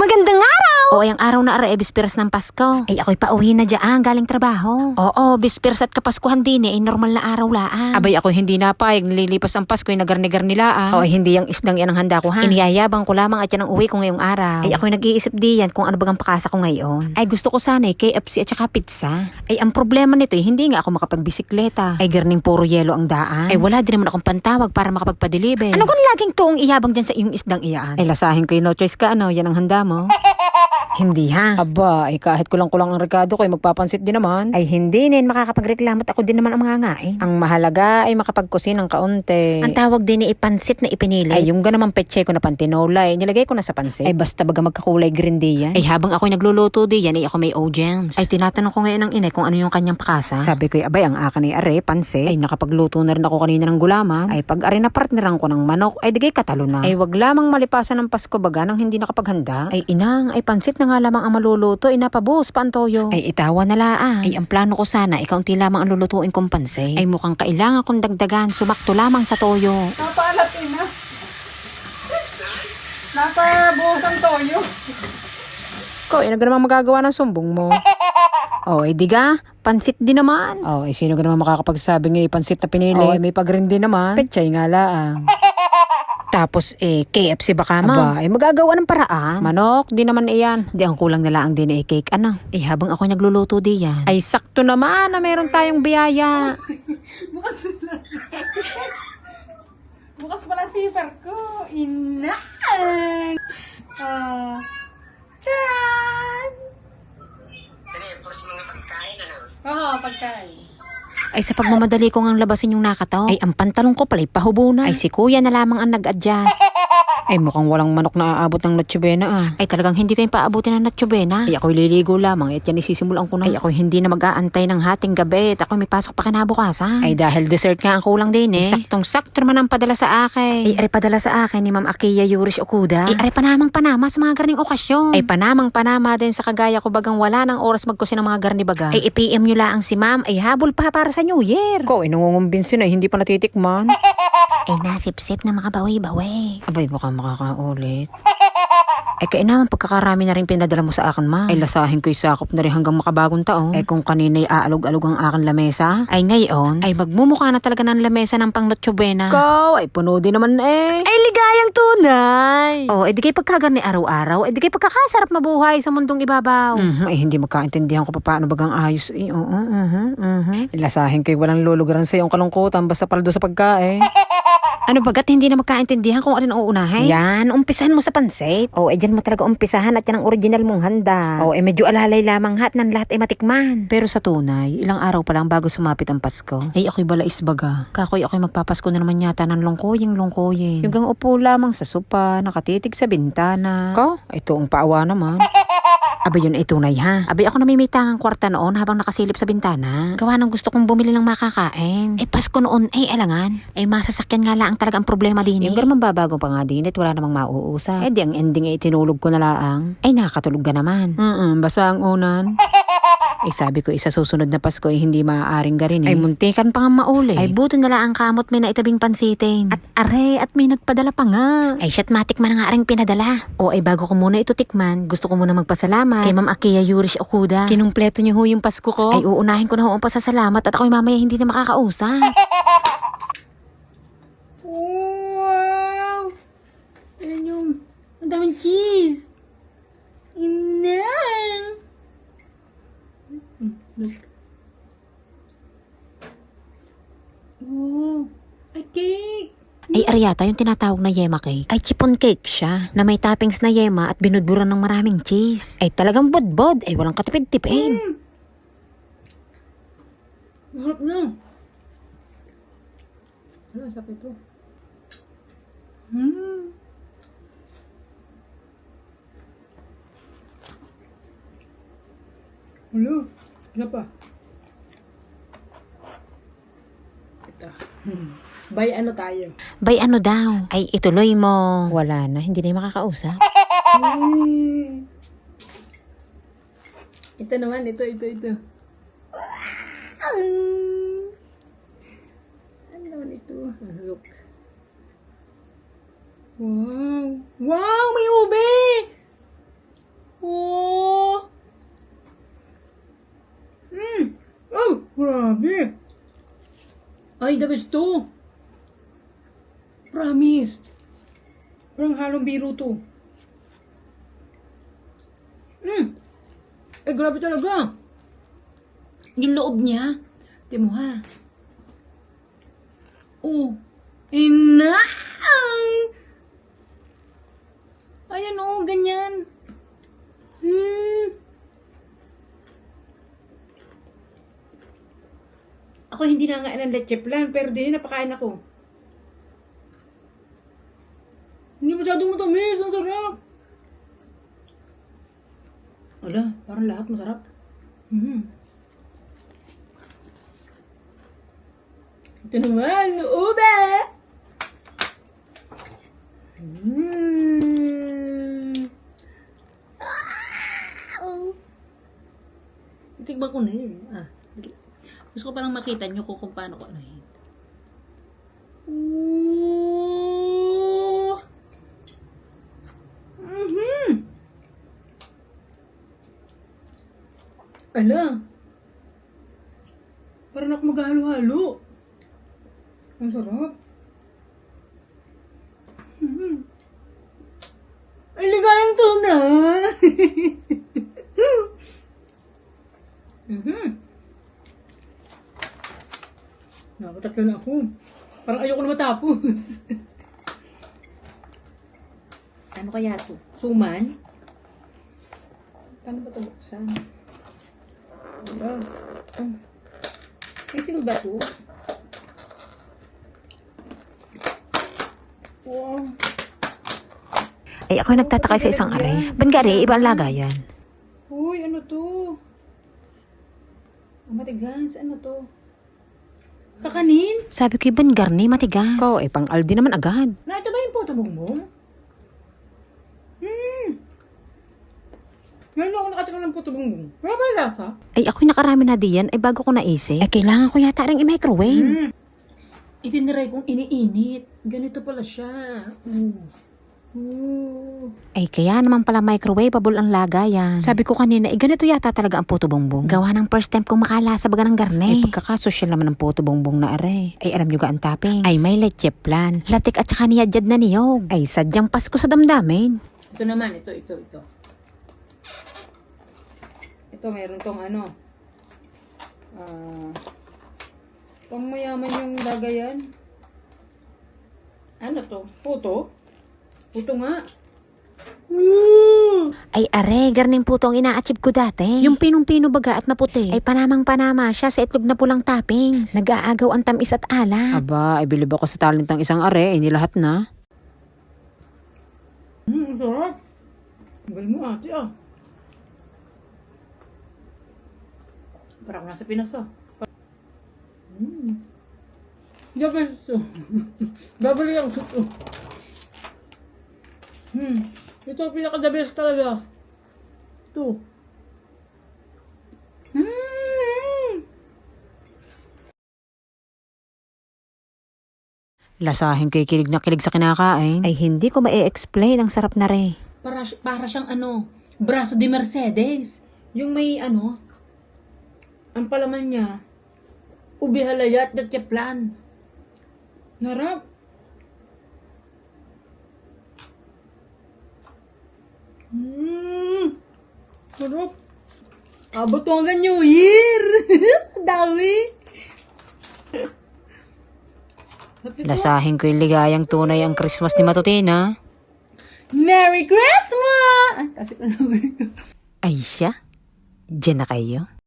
Magandang araw! O, ay ang araw na ara, bispiras ng Pasko. Ay, ako'y pauwi na dyan, galing trabaho. Oo, bispiras at kapaskuhan din ay normal na araw laan. Abay ako hindi napayag, nililipas ang Pasko, nagarnigar nila O hindi yung isdang yan ang handa ko ha. Iniyayabang ko lamang at yan ang uwi ko ngayong araw. Ay, ako'y nag-iisip diyan kung ano bagang pakasa ko ngayon. Ay, gusto ko sana KFC at saka pizza. Ay, ang problema nito hindi nga ako makapagbisikleta. Ay, garning puro yelo ang daan. Ay, wala din naman akong pantawag para makapagpadeliver. Ano kung laging tuong iyabang dyan sa iyong isdang iyaan? Ay lasahin ko yung no choice ka yan ang handa mo. Hindi ha. Aba, ay kahit kulang-kulang ang rekado ko ay magpapansit din naman. Ay, hindi nin makakapagreklamo at ako din naman ang mga ngain. Ang mahalaga ay makapagkusin ng kaunti. Ang tawag din ni ipansit na ipinilit. Ay yung ganamang petche ko na pantinola nilagay ko na sa pansit. Ay basta baga magkakulay green diyan. Ay habang ako'y nagluluto diyan ay ako may audience. Ay tinatanong ko ngayon ng inay kung ano yung kanyang pakasa. Sabi ko abay ang akin ay are, pansit. Ay nakapagluto na rin ako kanina ng gulaman. Ay pag are na partneran ko ng manok ay digay katalo na. Ay wag lamang malipasan ng Pasko baga nang hindi nakapaghanda. Ay inang, ay pansit na nga lamang ang maluluto, inapabuhos pa ang toyo. Ay itawa na laan. Ay ang plano ko sana, ikaunti lamang ang lulutuin kong pansit. Ay mukhang kailangan kong dagdagan, sumakto lamang sa toyo. Napaalapin na. Napabuhos ang toyo. Ko, ano ka naman magagawa ng sumbong mo? Oh, eh diga, pansit din naman. Oh, eh sino ka naman makakapagsabi ng pansit na pinili? Oh, eh may pagrin din naman. Petchay nga laang. Tapos KFC baka mo? Aba, magagawa ng paraan. Manok, di naman iyan. Di ang kulang na lang din cake ano. Habang ako nagluluto diyan. Ay sakto naman na meron tayong biyaya. Bukas pala zipper ko. Inang! Charan! Oo, pagkain. Ay sa pagmamadali ko ngang labasin yung nakataw. Ay ang pantalong ko pala'y pahubo na. Ay si kuya na lamang ang nag-adjust. Ay mukhang walang manok na aabot ng Noche Buena Ay talagang hindi ko yung paabutin ng Noche Buena. Ay ako'y liligo lamang at yan isisimulan ko na. Ay ako'y hindi na mag-aantay ng hating gabi at ako'y may pasok pa kinabukasan. Ay dahil dessert nga ang kulang din Saktong-sakto naman ang padala sa akin. Ay are padala sa akin ni Ma'am Akiya Yurish Okuda. Ay are panamang-panama sa mga garning okasyon. Ay panamang-panama din sa kagaya ko bagang wala ng oras magkusin ng mga garni baga. Ay i-PM nyo lang si Ma'am. Ay habol pa para sa New Year. Ko, nangungumbinsin na hindi pa natitikman. Ay nasip-sip na mga bawi-bawi. Abay, baka makakaulit. Ay kaya naman pagkakarami na rin pinadala mo sa akin, Ma. Ay lasahin ko'y sakop na rin hanggang makabagong taon. Ay kung kanina'y aalog-alog ang aking lamesa. Ay ngayon, ay magmumukha na talaga ng lamesa ng pang Noche Buena. Ikaw, ay puno din naman Ay ligayang tunay. Oh, ay di kayo pagkagarni araw-araw. Ay di kayo pagkakasarap na buhay sa mundong ibabaw. Ay hindi magkaintindihan ko pa paano bagang ayos. Lasahin ko'y walang lulugaran sa iyong kalungkutan basta paldo sa pagkain. Ano bagat hindi na magkaintindihan kung alin ang uunahin? Yan, umpisahan mo sa pansit. Oh, dyan mo talaga umpisahan at yan ang original mong handa. Oh, medyo alalay lamang hat ng lahat ay matikman. Pero sa tunay, ilang araw pa lang bago sumapit ang Pasko. Ay ako'y balais baga. Kakoy ako'y magpapasko na naman yata ng longkoying. Yung gang upo lamang sa sopa, nakatitig sa bintana. Ko, ito ang paawa naman. Abay yun ay tunay ha. Abay ako namimitangang kwarta noon habang nakasilip sa bintana. Gawa ng gusto kong bumili ng makakain. Pasko noon ay alangan. Ay masasakyan nga lang talaga ang problema din. Yung garman babago pa nga din wala namang mauusa. Di ang ending ay tinulog ko na laang. Ay nakakatulog ka naman. Basta ang unan. Sabi ko sa susunod na Pasko ay hindi maaaring garin Ay muntikan pa nga mauli. Ay buto na lang ang kamot may naitabing pansitin. At are at may nagpadala pa nga. Ay shit matikman na nga aring pinadala. O ay bago ko muna ito tikman, gusto ko muna magpasalamat kay Ma'am Akiya Yurish Okuda. Kinumpleto niyo ho yung Pasko ko. Ay uunahin ko na ho ang pasasalamat at ako'y mamaya hindi na makakausap. Wow! Ayan yung ang daming cheese. Inang! Look. Oh, ay cake! Ay aryata yung tinatawag na yema cake. Ay chiffon cake siya na may toppings na yema at binudburan ng maraming cheese. Ay talagang bodbod. Ay walang katipid-tipid. Harap na. Ano, sakit ito? Hello, isa pa. Ito. Bay ano tayo? Bay ano daw? Ay ituloy mo. Wala na, hindi na yung makakausap. Ito naman, ito. Ano naman ito? Look. Wow! Wow! May ube! Grabe. Ay, the best to. Promise. Parang halong biro to. Eh, grabe talaga. Yung loob niya. Di mo ha. Oh. Ina! Ayan o, ganyan. Ako hindi na nga ng leche plan, pero din napakain ako. Hindi masyadong matamis, ang sarap. Wala, parang lahat masarap. Ito naman, ube! Titigba ko na eh. Gusto ko parang makita nyo kung paano ko anuhin. Ooh! Ala! Parang ako maghalo-halo. Ang sarap. Ay, ligayang to na! Nakatatlo na ako. Parang ayoko na matapos. Ano kaya to? Suman? Paano ba ito buksan? Wala. May seal ba to? Wow. Ay ako nagtataka sa isang are. Bangari, iba ang lagayan. Uy, ano to? Matigas, ano to? Kakanin? Sabi ko, Bangari, matigas. Ko, pang Aldi naman agad. Na, ito ba yung puto bongbong? Ngayon ako nakatingin ng puto bongbong. Wala ba yung lasa? Ay ako'y nakarami na diyan, ay bago ko naisip. Ay kailangan ko yata rin i-microwave. Itiniray kong iniinit. Ganito pala siya. Ay kaya naman pala microwavable ang lagayan. Sabi ko kanina, ganito yata talaga ang puto bongbong. Gawa ng first time kong makalasa baga ng garne. Ay pagkakasosyal naman ng puto bongbong na are. Ay alam nyo ga ang toppings? Ay may leche plan, latik at saka niyadyad na niyog. Ay sadyang Pasko sa damdamin. Ito naman, ito. Ito, meron tong ano. Pang mayaman yung lagayan. Ano to? Puto? Puto nga. Ay are, garning puto ang ina-achieve ko dati. Yung pinong-pino baga at maputi. Ay panamang-panama siya sa itlog na pulang toppings. Nag-aagaw ang tamis at ala. Aba, ay bilib ako sa talent ng isang are, ay nilahat na. Ang sarap. Ang galing mo ate ah. Parang nasa Pinas ah. Dapat ito. Babali ang suto. Ito ang pinaka-the best talaga. Ito. Lasahin ko'y kilig na kilig sa kinakain. Ay hindi ko ma-explain ang sarap na re. Para siyang ano, braso de Mercedes. Yung may ano, ang palaman niya, ubi halayat at plan. Narap. Sarap. Abot ko hanggang New Year. Dami. Lasahin ko'y ligayang tunay ang Christmas ni Matutina. Merry Christmas! Ay, kasi ko na. Ay siya, dyan na kayo.